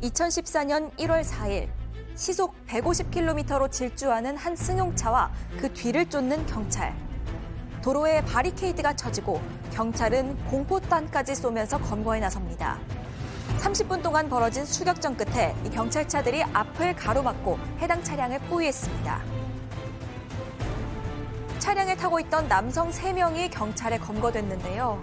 2014년 1월 4일 시속 150km로 질주하는 한 승용차와 그 뒤를 쫓는 경찰. 도로에 바리케이드가 쳐지고 경찰은 공포탄까지 쏘면서 검거에 나섭니다. 30분 동안 벌어진 추격전 끝에 이 경찰차들이 앞을 가로막고 해당 차량을 포위했습니다. 차량에 타고 있던 남성 3명이 경찰에 검거됐는데요.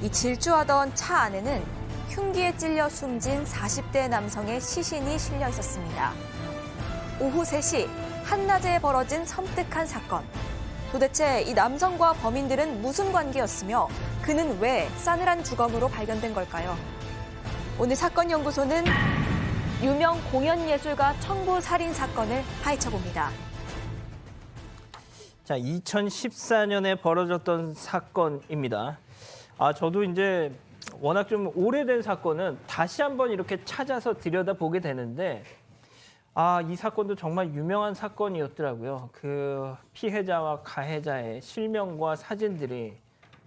이 질주하던 차 안에는 흉기에 찔려 숨진 40대 남성의 시신이 실려 있었습니다. 오후 3시 한낮에 벌어진 섬뜩한 사건. 도대체 이 남성과 범인들은 무슨 관계였으며 그는 왜 싸늘한 주검으로 발견된 걸까요? 오늘 사건연구소는 유명 공연예술가 청부 살인 사건을 파헤쳐봅니다. 자, 2014년에 벌어졌던 사건입니다. 저도 이제 워낙 좀 오래된 사건은 다시 한번 이렇게 찾아서 들여다보게 되는데 이 사건도 정말 유명한 사건이었더라고요. 그 피해자와 가해자의 실명과 사진들이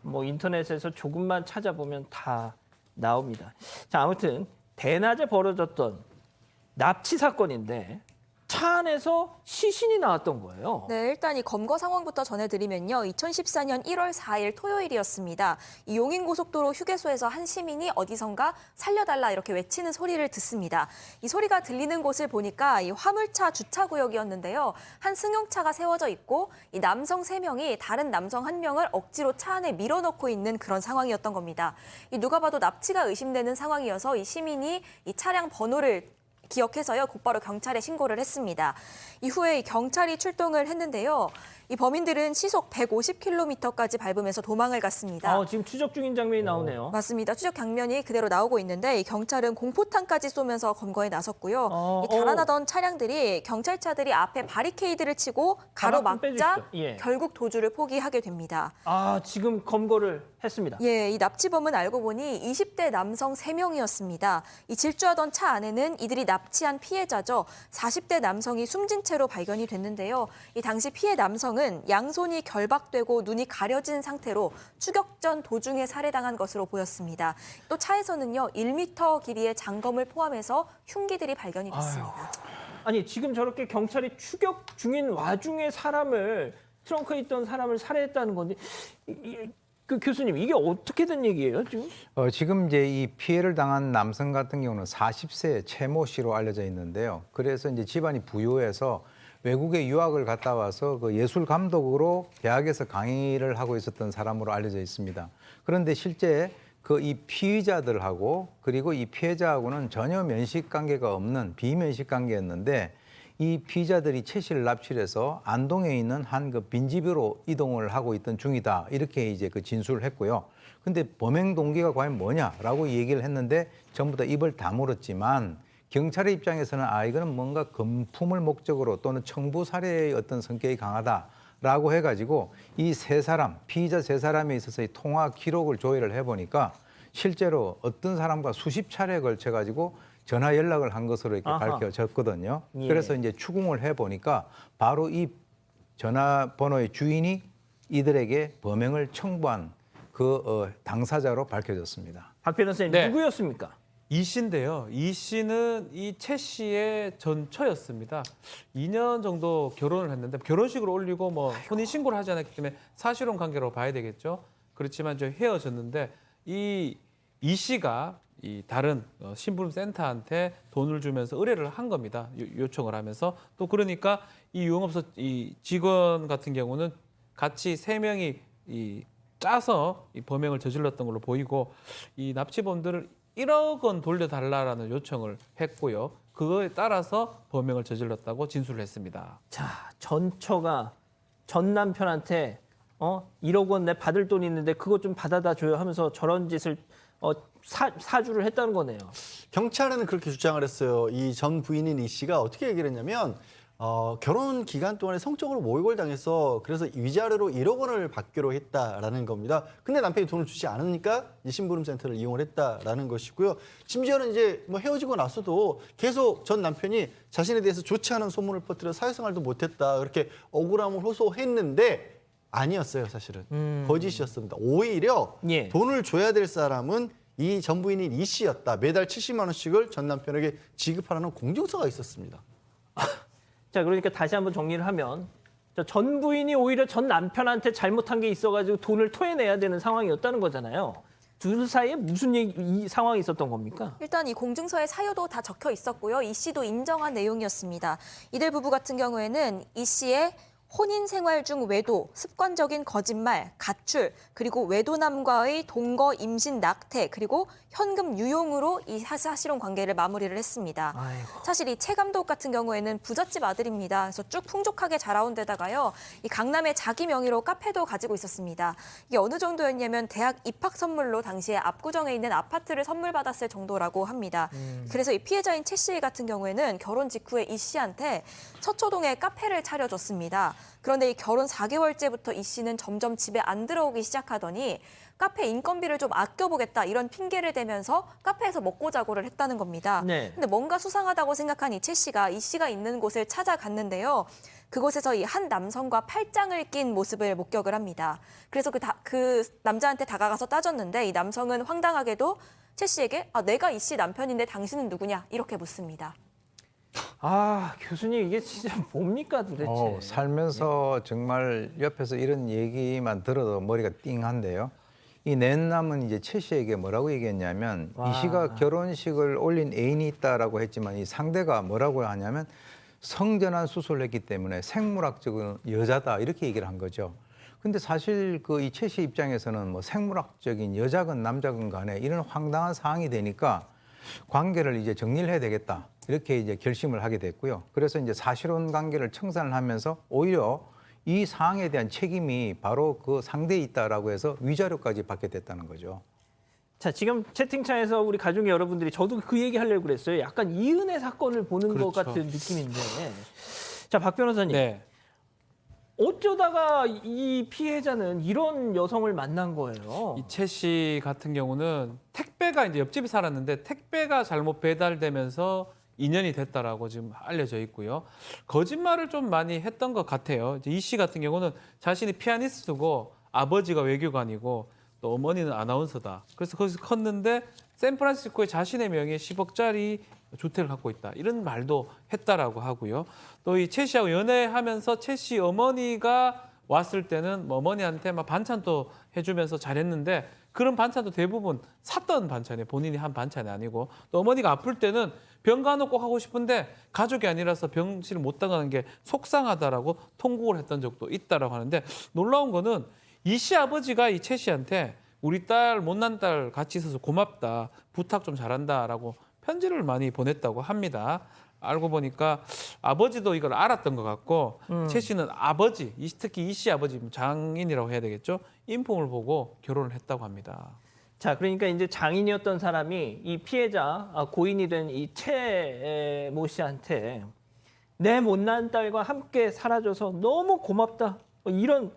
뭐 인터넷에서 조금만 찾아보면 다 나옵니다. 자, 아무튼 대낮에 벌어졌던 납치 사건인데 차 안에서 시신이 나왔던 거예요. 네, 일단 이 검거 상황부터 전해드리면요. 2014년 1월 4일 토요일이었습니다. 이 용인고속도로 휴게소에서 한 시민이 어디선가 살려달라 이렇게 외치는 소리를 듣습니다. 이 소리가 들리는 곳을 보니까 이 화물차 주차구역이었는데요. 한 승용차가 세워져 있고 이 남성 3명이 다른 남성 1명을 억지로 차 안에 밀어넣고 있는 그런 상황이었던 겁니다. 이 누가 봐도 납치가 의심되는 상황이어서 이 시민이 이 차량 번호를 기억해서요, 곧바로 경찰에 신고를 했습니다. 이후에 경찰이 출동을 했는데요. 이 범인들은 시속 150km까지 밟으면서 도망을 갔습니다. 지금 추적 중인 장면이 나오네요. 맞습니다. 추적 장면이 그대로 나오고 있는데 이 경찰은 공포탄까지 쏘면서 검거에 나섰고요. 이 달아나던 차량들이 경찰차들이 앞에 바리케이드를 치고 가로막자 결국 도주를 포기하게 됩니다. 지금 검거를 했습니다. 예, 이 납치범은 알고 보니 20대 남성 3명이었습니다. 이 질주하던 차 안에는 이들이 납치한 피해자죠. 40대 남성이 숨진 채로 발견이 됐는데요. 이 당시 피해 남성은 양손이 결박되고 눈이 가려진 상태로 추격 전 도중에 살해당한 것으로 보였습니다. 또 차에서는요, 1m 길이의 장검을 포함해서 흉기들이 발견이 됐습니다. 아니, 지금 저렇게 경찰이 추격 중인 와중에 트렁크에 있던 사람을 살해했다는 건데 그 교수님, 이게 어떻게 된 얘기예요, 지금? 지금 이제 이 피해를 당한 남성 같은 경우는 40세 최모 씨로 알려져 있는데요. 그래서 이제 집안이 부유해서 외국에 유학을 갔다 와서 그 예술 감독으로 대학에서 강의를 하고 있었던 사람으로 알려져 있습니다. 그런데 실제 그 이 피의자들하고 그리고 이 피해자하고는 전혀 면식 관계가 없는 비면식 관계였는데 이 피의자들이 최 씨를 납치를 해서 안동에 있는 한 그 빈집으로 이동을 하고 있던 중이다. 이렇게 이제 그 진술을 했고요. 근데 범행 동기가 과연 뭐냐라고 얘기를 했는데 전부 다 입을 다물었지만 경찰의 입장에서는 이거는 뭔가 금품을 목적으로 또는 청부 살해의 어떤 성격이 강하다라고 해가지고 이 세 사람, 피의자 3사람에 있어서의 통화 기록을 조회를 해보니까 실제로 어떤 사람과 수십 차례에 걸쳐가지고 전화 연락을 한 것으로 이렇게 밝혀졌거든요. 예. 그래서 이제 추궁을 해보니까 바로 이 전화번호의 주인이 이들에게 범행을 청부한 그 당사자로 밝혀졌습니다. 박 변호사님, 네. 누구였습니까? 이 씨인데요. 이 씨는 이 최 씨의 전처였습니다. 2년 정도 결혼을 했는데 결혼식을 올리고 뭐 혼인 신고를 하지 않았기 때문에 사실혼 관계로 봐야 되겠죠. 그렇지만 저 헤어졌는데 이 씨가 이 다른 신부름 센터한테 돈을 주면서 의뢰를 한 겁니다. 요청을 하면서 또 그러니까 이 유흥업소 이 직원 같은 경우는 같이 3명이 짜서 이 범행을 저질렀던 걸로 보이고 이 납치범들을 1억 원 돌려달라라는 요청을 했고요. 그거에 따라서 범행을 저질렀다고 진술을 했습니다. 자, 전처가 전 남편한테 1억 원 내 받을 돈이 있는데 그거 좀 받아다 줘요 하면서 저런 짓을 사주를 했다는 거네요. 경찰은 그렇게 주장을 했어요. 이 전 부인인 이 씨가 어떻게 얘기를 했냐면 결혼 기간 동안에 성적으로 모욕을 당해서 그래서 위자료로 1억 원을 받기로 했다라는 겁니다. 근데 남편이 돈을 주지 않으니까 이 심부름 센터를 이용을 했다라는 것이고요. 심지어는 이제 뭐 헤어지고 나서도 계속 전 남편이 자신에 대해서 좋지 않은 소문을 퍼뜨려 사회생활도 못했다. 그렇게 억울함을 호소했는데 아니었어요, 사실은. 거짓이었습니다. 오히려 예. 돈을 줘야 될 사람은 이 전 부인인 이 씨였다. 매달 70만 원씩을 전 남편에게 지급하라는 공증서가 있었습니다. 자, 그러니까 다시 한번 정리를 하면 전 부인이 오히려 전 남편한테 잘못한 게 있어가지고 돈을 토해내야 되는 상황이었다는 거잖아요. 둘 사이에 무슨 이 상황이 있었던 겁니까? 일단 이 공증서의 사유도 다 적혀 있었고요. 이 씨도 인정한 내용이었습니다. 이들 부부 같은 경우에는 이 씨의 혼인 생활 중 외도, 습관적인 거짓말, 가출, 그리고 외도남과의 동거, 임신, 낙태, 그리고 현금 유용으로 이 사실혼 관계를 마무리를 했습니다. 아이고. 사실 이 최 감독 같은 경우에는 부잣집 아들입니다. 그래서 쭉 풍족하게 자라온 데다가요. 이 강남에 자기 명의로 카페도 가지고 있었습니다. 이게 어느 정도였냐면 대학 입학 선물로 당시에 압구정에 있는 아파트를 선물 받았을 정도라고 합니다. 그래서 이 피해자인 최 씨 같은 경우에는 결혼 직후에 이 씨한테 서초동에 카페를 차려줬습니다. 그런데 이 결혼 4개월째부터 이 씨는 점점 집에 안 들어오기 시작하더니 카페 인건비를 좀 아껴보겠다 이런 핑계를 대면서 카페에서 먹고 자고를 했다는 겁니다. 네. 근데 뭔가 수상하다고 생각한 이 최 씨가 이 씨가 있는 곳을 찾아갔는데요. 그곳에서 이 한 남성과 팔짱을 낀 모습을 목격을 합니다. 그래서 그 남자한테 다가가서 따졌는데 이 남성은 황당하게도 최 씨에게 내가 이 씨 남편인데 당신은 누구냐 이렇게 묻습니다. 아, 교수님 이게 진짜 뭡니까 도대체? 살면서 정말 옆에서 이런 얘기만 들어도 머리가 띵한데요. 이 낸남은 이제 최 씨에게 뭐라고 얘기했냐면 와. 이 씨가 결혼식을 올린 애인이 있다라고 했지만 이 상대가 뭐라고 하냐면 성전환 수술을 했기 때문에 생물학적인 여자다 이렇게 얘기를 한 거죠. 근데 사실 그 이 최 씨 입장에서는 뭐 생물학적인 여자건 남자건 간에 이런 황당한 상황이 되니까 관계를 이제 정리를 해야 되겠다. 이렇게 이제 결심을 하게 됐고요. 그래서 이제 사실혼 관계를 청산을 하면서 오히려 이 사항에 대한 책임이 바로 그 상대에 있다라고 해서 위자료까지 받게 됐다는 거죠. 자, 지금 채팅창에서 우리 가족 여러분들이 저도 그 얘기 하려고 그랬어요. 약간 이은혜 사건을 보는 것 그렇죠. 같은 느낌인데. 자, 박 변호사님. 네. 어쩌다가 이 피해자는 이런 여성을 만난 거예요? 이 최 씨 같은 경우는 택배가 이제 옆집에 살았는데 택배가 잘못 배달되면서 인연이 됐다라고 지금 알려져 있고요. 거짓말을 좀 많이 했던 것 같아요. 이 씨 같은 경우는 자신이 피아니스트고 아버지가 외교관이고 또 어머니는 아나운서다. 그래서 거기서 컸는데 샌프란시스코에 자신의 명의의 10억짜리 주택을 갖고 있다. 이런 말도 했다라고 하고요. 또 이 최 씨하고 연애하면서 최 씨 어머니가 왔을 때는 뭐 어머니한테 막 반찬도 해주면서 잘했는데 그런 반찬도 대부분 샀던 반찬이에요. 본인이 한 반찬이 아니고 또 어머니가 아플 때는 병간호 꼭 하고 싶은데 가족이 아니라서 병실을 못 나가는 게 속상하다라고 통곡을 했던 적도 있다라고 하는데 놀라운 거는 이 씨 아버지가 이 최 씨한테 우리 딸 못난 딸 같이 있어서 고맙다 부탁 좀 잘한다라고 편지를 많이 보냈다고 합니다. 알고 보니까 아버지도 이걸 알았던 것 같고 최 씨는 아버지, 특히 이 씨 아버지 장인이라고 해야 되겠죠? 인품을 보고 결혼을 했다고 합니다. 자, 그러니까 이제 장인이었던 사람이 이 피해자 고인이 된 이 최모 씨한테 내 못난 딸과 함께 살아줘서 너무 고맙다. 이런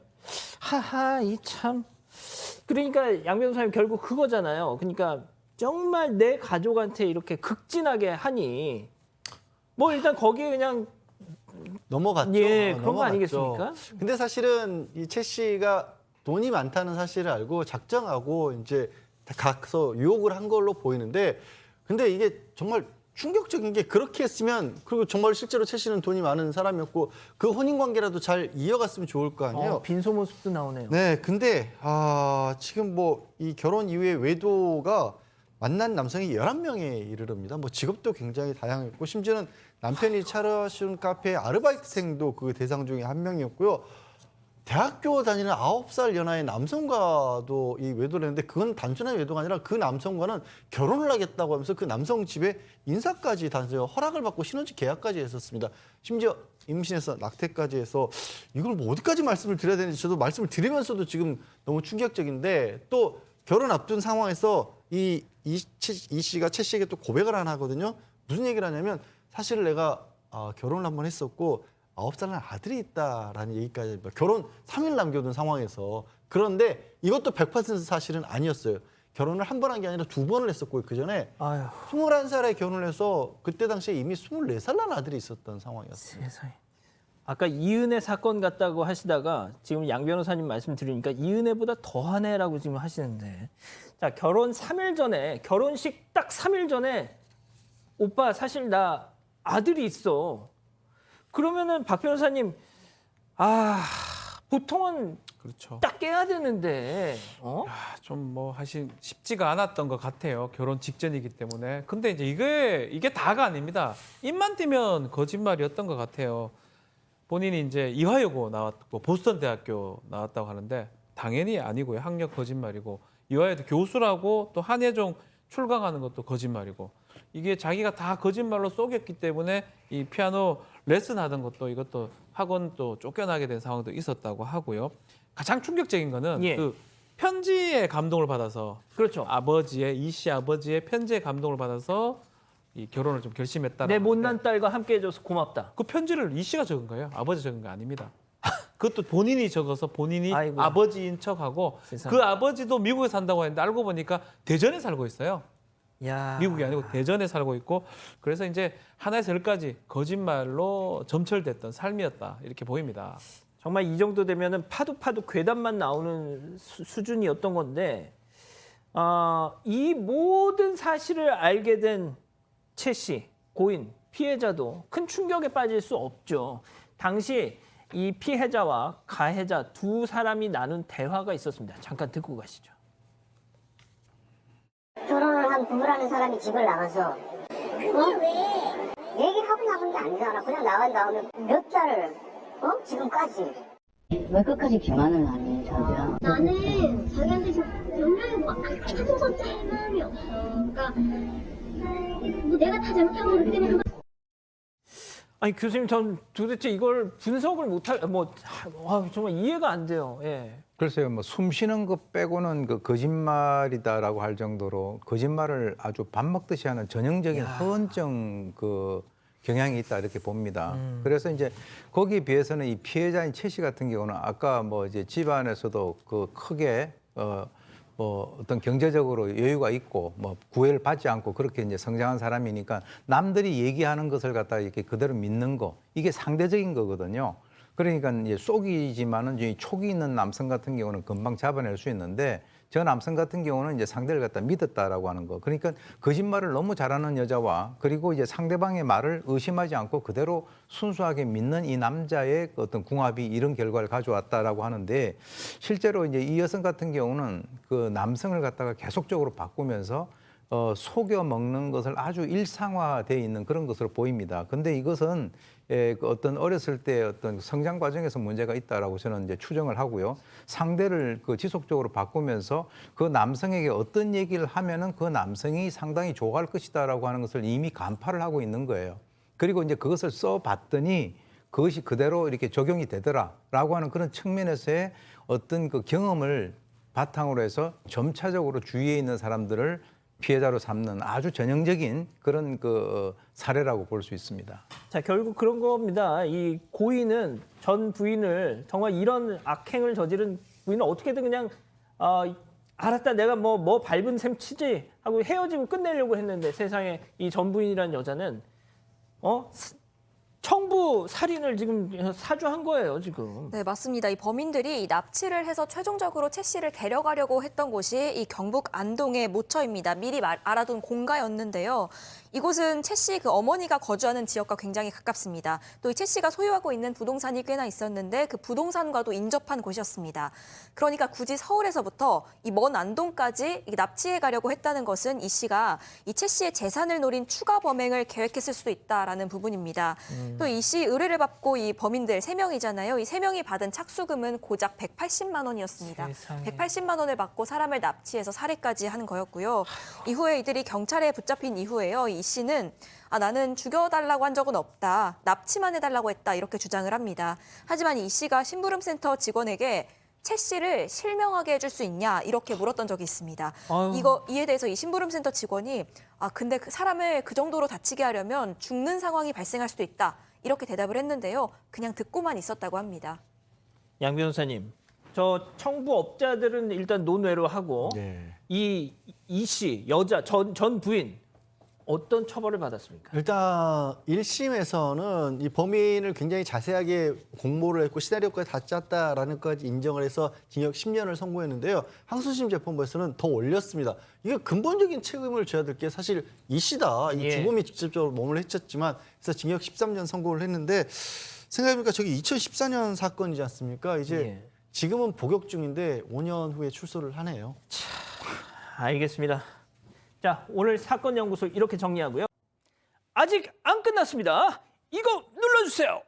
하하 이 참. 그러니까 양 변호사님 결국 그거잖아요. 그러니까 정말 내 가족한테 이렇게 극진하게 하니 뭐 일단 거기에 그냥 넘어갔죠. 예, 그런 거 넘어갔죠. 아니겠습니까? 근데 사실은 이 최 씨가 돈이 많다는 사실을 알고 작정하고 이제 가서 유혹을 한 걸로 보이는데 근데 이게 정말 충격적인 게 그렇게 했으면 그리고 정말 실제로 최 씨는 돈이 많은 사람이었고 그 혼인 관계라도 잘 이어갔으면 좋을 거 아니에요. 빈소모습도 나오네요. 네, 근데 지금 뭐 이 결혼 이후에 외도가 만난 남성이 11명에 이르릅니다. 뭐 직업도 굉장히 다양했고 심지어는 남편이 차려준 카페 아르바이트생도 그 대상 중에 한 명이었고요. 대학교 다니는 9살 연하의 남성과도 이 외도를 했는데 그건 단순한 외도가 아니라 그 남성과는 결혼을 하겠다고 하면서 그 남성 집에 인사까지 다녀서 허락을 받고 신혼집 계약까지 했었습니다. 심지어 임신해서 낙태까지 해서 이걸 뭐 어디까지 말씀을 드려야 되는지 저도 말씀을 드리면서도 지금 너무 충격적인데 또 결혼 앞둔 상황에서 이 씨가 최 씨에게 또 고백을 하나 하거든요. 무슨 얘기를 하냐면 사실 내가 결혼을 한번 했었고 9살 난 아들이 있다라는 얘기까지 합니다. 결혼 3일 남겨둔 상황에서 그런데 이것도 100% 사실은 아니었어요. 결혼을 한 번 한 게 아니라 2번을 했었고 그전에 아유, 21살에 결혼을 해서 그때 당시에 이미 24살 난 아들이 있었던 상황이었어요. 세상에. 아까 이은혜 사건 같다고 하시다가 지금 양 변호사님 말씀 들으니까 이은혜보다 더하네라고 지금 하시는데 자, 결혼 3일 전에, 결혼식 딱 3일 전에 오빠 사실 나 아들이 있어. 그러면은 박 변호사님, 보통은 그렇죠. 딱 깨야 되는데, 좀 뭐 하신 쉽지가 않았던 것 같아요. 결혼 직전이기 때문에. 근데 이제 이게 다가 아닙니다. 입만 띄면 거짓말이었던 것 같아요. 본인이 이제 이화여고 나왔고 보스턴 대학교 나왔다고 하는데 당연히 아니고요. 학력 거짓말이고 이화여대 교수라고 또 한예종 출강하는 것도 거짓말이고 이게 자기가 다 거짓말로 속였기 때문에 이 피아노 레슨 하던 것도 이것도 학원 또 쫓겨나게 된 상황도 있었다고 하고요. 가장 충격적인 거는 예. 그 편지에 감동을 받아서 그렇죠. 이 씨 아버지의 편지에 감동을 받아서 이 결혼을 좀 결심했다. 내 못난 딸과 함께 해줘서 고맙다. 그 편지를 이 씨가 적은 거예요. 아버지 적은 거 아닙니다. 그것도 본인이 적어서 본인이 아이고. 아버지인 척하고 세상에. 그 아버지도 미국에 산다고 했는데 알고 보니까 대전에 살고 있어요. 야. 미국이 아니고 대전에 살고 있고 그래서 이제 하나에서 열까지 거짓말로 점철됐던 삶이었다 이렇게 보입니다. 정말 이 정도 되면은 파도 괴담만 나오는 수준이었던 건데 이 모든 사실을 알게 된 최 씨, 고인, 피해자도 큰 충격에 빠질 수 없죠. 당시 이 피해자와 가해자 두 사람이 나눈 대화가 있었습니다. 잠깐 듣고 가시죠. 결혼을 한 부부라는 사람이 집을 나가서 얘기를 하고 나간 게 아니잖아. 그냥 나간 다음에 몇 달을 지금까지 왜 끝까지 기만을 안 해, 자기야? 나는 자기한테 지금 연락이 뭐 아무것도 할 마음이 없어. 그러니까 뭐 내가 다 잘못한 거기 때문에 아니 교수님, 전 도대체 이걸 분석을 못할 정말 이해가 안 돼요. 예. 글쎄요, 뭐 숨 쉬는 것 빼고는 그 거짓말이다라고 할 정도로 거짓말을 아주 밥 먹듯이 하는 전형적인 허언증 그 경향이 있다 이렇게 봅니다. 그래서 이제 거기에 비해서는 이 피해자인 최 씨 같은 경우는 아까 뭐 이제 집안에서도 그 크게 어떤 경제적으로 여유가 있고 뭐 구애를 받지 않고 그렇게 이제 성장한 사람이니까 남들이 얘기하는 것을 갖다가 이렇게 그대로 믿는 거 이게 상대적인 거거든요. 그러니까 이제 속이지만은 이 촉이 있는 남성 같은 경우는 금방 잡아낼 수 있는데 저 남성 같은 경우는 이제 상대를 갖다 믿었다라고 하는 거. 그러니까 거짓말을 너무 잘하는 여자와 그리고 이제 상대방의 말을 의심하지 않고 그대로 순수하게 믿는 이 남자의 어떤 궁합이 이런 결과를 가져왔다라고 하는데 실제로 이제 이 여성 같은 경우는 그 남성을 갖다가 계속적으로 바꾸면서 속여 먹는 것을 아주 일상화되어 있는 그런 것으로 보입니다. 근데 이것은 그 어떤 어렸을 때 어떤 성장 과정에서 문제가 있다라고 저는 이제 추정을 하고요. 상대를 그 지속적으로 바꾸면서 그 남성에게 어떤 얘기를 하면은 그 남성이 상당히 좋아할 것이다라고 하는 것을 이미 간파를 하고 있는 거예요. 그리고 이제 그것을 써봤더니 그것이 그대로 이렇게 적용이 되더라라고 하는 그런 측면에서의 어떤 그 경험을 바탕으로 해서 점차적으로 주위에 있는 사람들을 피해자로 삼는 아주 전형적인 그런 그 사례라고 볼 수 있습니다. 자, 결국 그런 겁니다. 이 고인은 전 부인을 정말 이런 악행을 저지른 부인은 어떻게든 그냥 알았다, 내가 뭐 밟은 셈 치지 하고 헤어지고 끝내려고 했는데 세상에 이 전 부인이라는 여자는 청부 살인을 지금 사주한 거예요, 지금. 네, 맞습니다. 이 범인들이 납치를 해서 최종적으로 최 씨를 데려가려고 했던 곳이 이 경북 안동의 모처입니다. 미리 알아둔 공가였는데요. 이곳은 최 씨 그 어머니가 거주하는 지역과 굉장히 가깝습니다. 또 이 최 씨가 소유하고 있는 부동산이 꽤나 있었는데 그 부동산과도 인접한 곳이었습니다. 그러니까 굳이 서울에서부터 이 먼 안동까지 납치해 가려고 했다는 것은 이 씨가 이 최 씨의 재산을 노린 추가 범행을 계획했을 수도 있다라는 부분입니다. 또 이 씨 의뢰를 받고 이 범인들 3명이잖아요. 이 3명이 받은 착수금은 고작 180만 원이었습니다. 세상에. 180만 원을 받고 사람을 납치해서 살해까지 하는 거였고요. 이후에 이들이 경찰에 붙잡힌 이후에요. 이 씨는 나는 죽여달라고 한 적은 없다. 납치만 해달라고 했다. 이렇게 주장을 합니다. 하지만 이 씨가 심부름센터 직원에게 최 씨를 실명하게 해줄 수 있냐 이렇게 물었던 적이 있습니다. 이에 대해서 이 심부름센터 직원이 근데 그 사람을 그 정도로 다치게 하려면 죽는 상황이 발생할 수도 있다. 이렇게 대답을 했는데요. 그냥 듣고만 있었다고 합니다. 양 변호사님, 저 청부업자들은 일단 논외로 하고 네. 이 씨, 여자 전 부인 어떤 처벌을 받았습니까? 일단 1심에서는 이 범인을 굉장히 자세하게 공모를 했고 시나리오까지 다 짰다라는 것까지 인정을 해서 징역 10년을 선고했는데요. 항소심 재판부에서는 더 올렸습니다. 이게 근본적인 책임을 져야 될 게 사실 이 씨다. 이 예. 주범이 직접적으로 몸을 해쳤지만 그래서 징역 13년 선고를 했는데 생각해보니까 저게 2014년 사건이지 않습니까? 이제 예. 지금은 복역 중인데 5년 후에 출소를 하네요. 알겠습니다. 자, 오늘 사건 연구소 이렇게 정리하고요. 아직 안 끝났습니다. 이거 눌러주세요.